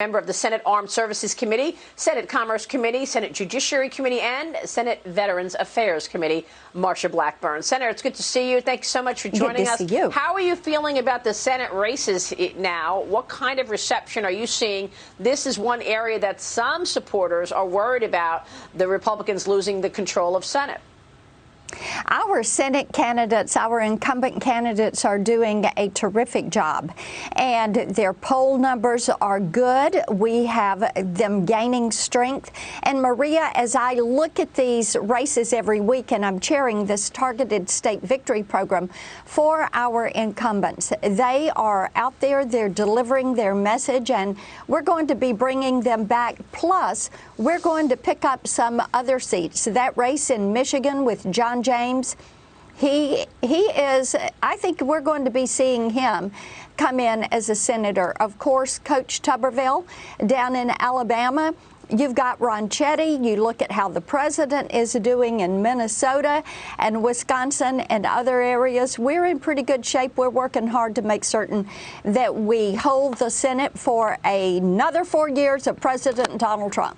Member of the Senate Armed Services Committee, Senate Commerce Committee, Senate Judiciary Committee, and Senate Veterans Affairs Committee, Marsha Blackburn. Senator, it's good to see you. Thanks so much for joining us. Good to see you. How are you feeling about the Senate races now? What kind of reception are you seeing? This is one area that some supporters are worried about, the Republicans losing the control of Senate. Our Senate candidates, our incumbent candidates, are doing a terrific job, and their poll numbers are good. We have them gaining strength. And Maria, as I look at these races every week, and I'm chairing this targeted state victory program for our incumbents, they are out there, they're delivering their message, and we're going to be bringing them back. Plus, we're going to pick up some other seats. That race in Michigan with John James, he is, I think we're going to be seeing him come in as a senator. Of course, Coach Tuberville down in Alabama. You've got Ron Chetty. You look at how the president is doing in Minnesota and Wisconsin and other areas. We're in pretty good shape. We're working hard to make certain that we hold the Senate for another 4 years of President Donald Trump.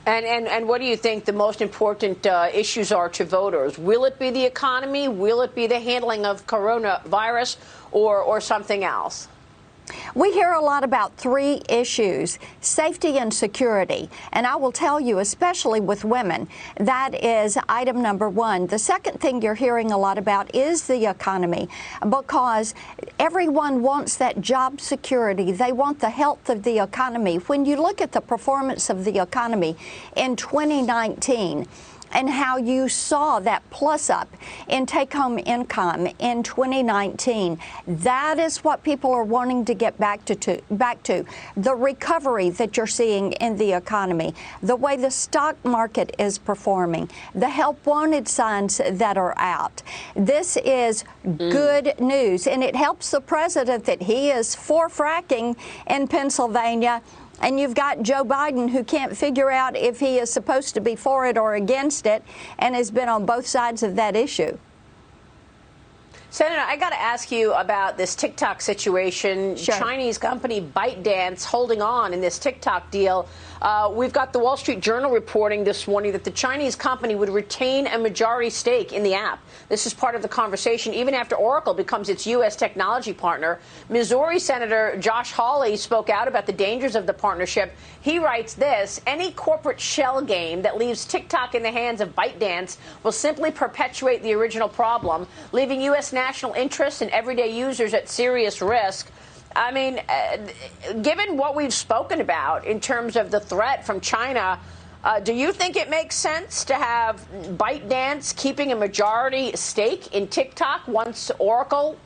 And what do you think the most important issues are to voters? Will it be the economy? Will it be the handling of coronavirus or something else? We hear a lot about three issues: safety and security. And I will tell you, especially with women, that is item number one. The second thing you're hearing a lot about is the economy, because everyone wants that job security. They want the health of the economy. When you look at the performance of the economy in 2019, and how you saw that plus up in take-home income in 2019. That is what people are wanting to get back to. The recovery that you're seeing in the economy, the way the stock market is performing, the help wanted signs that are out. This is good news, and it helps the president that he is for fracking in Pennsylvania. And you've got Joe Biden, who can't figure out if he is supposed to be for it or against it, and has been on both sides of that issue. Senator, I got to ask you about this TikTok situation. Sure. Chinese company ByteDance holding on in this TikTok deal. We've got the Wall Street Journal reporting this morning that the Chinese company would retain a majority stake in the app. This is part of the conversation even after Oracle becomes its U.S. technology partner. Missouri Senator Josh Hawley spoke out about the dangers of the partnership. He writes this: any corporate shell game that leaves TikTok in the hands of ByteDance will simply perpetuate the original problem, leaving U.S. national interests and everyday users at serious risk. I mean, given what we've spoken about in terms of the threat from China, do you think it makes sense to have ByteDance keeping a majority stake in TikTok once Oracle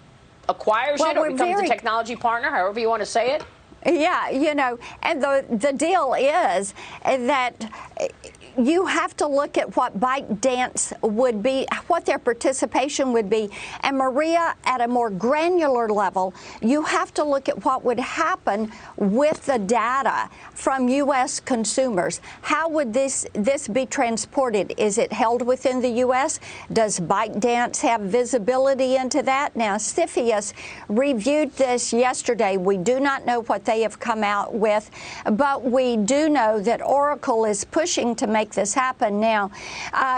acquires it or becomes a technology partner, however you want to say it? Yeah, you know, and the deal is that you have to look at what ByteDance would be, what their participation would be. And Maria, at a more granular level, you have to look at what would happen with the data from U.S. consumers. How would this be transported? Is it held within the U.S.? Does ByteDance have visibility into that? Now, CFIUS reviewed this yesterday. We do not know what they have come out with, but we do know that Oracle is pushing to make this happen. Now,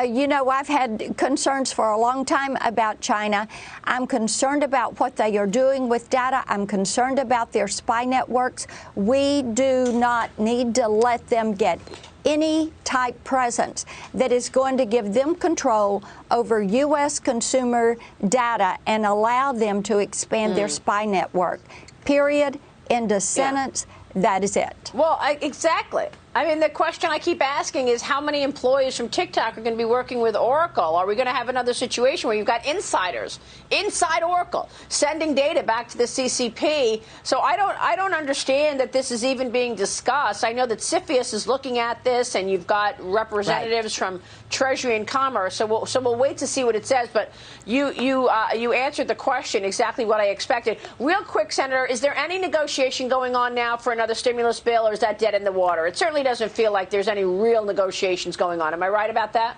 you know, I've had concerns for a long time about China. I'm concerned about what they are doing with data. I'm concerned about their spy networks. We do not need to let them get any type presence that is going to give them control over U.S. consumer data and allow them to expand their spy network. Period. End of sentence. Yeah. That is it. Well, exactly. I mean, the question I keep asking is how many employees from TikTok are going to be working with Oracle? Are we going to have another situation where you've got insiders inside Oracle sending data back to the CCP? So I don't understand that this is even being discussed. I know that CFIUS is looking at this, and you've got representatives from Treasury and Commerce. So we'll wait to see what it says. But you answered the question exactly what I expected. Real quick, Senator, is there any negotiation going on now for another stimulus bill, or is that dead in the water? It certainly doesn't feel like there's any real negotiations going on. Am I right about that?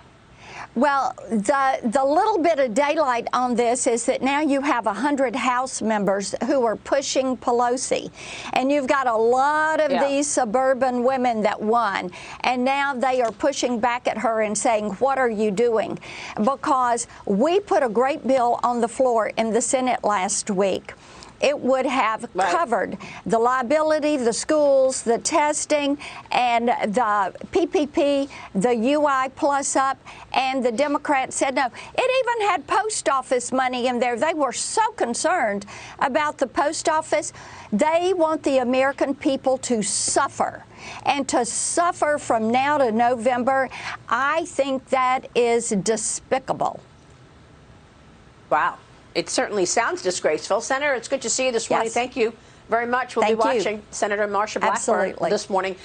Well, the little bit of daylight on this is that now you have 100 House members who are pushing Pelosi. And you've got a lot of these suburban women that won. And now they are pushing back at her and saying, what are you doing? Because we put a great bill on the floor in the Senate last week. It would have covered the liability, the schools, the testing, and the PPP, the UI plus up, and the Democrats said no. It even had post office money in there. They were so concerned about the post office. They want the American people to suffer. And to suffer from now to November, I think that is despicable. Wow. It certainly sounds disgraceful. Senator, it's good to see you this morning. Thank you very much. We'll be watching Senator Marsha Blackburn this morning.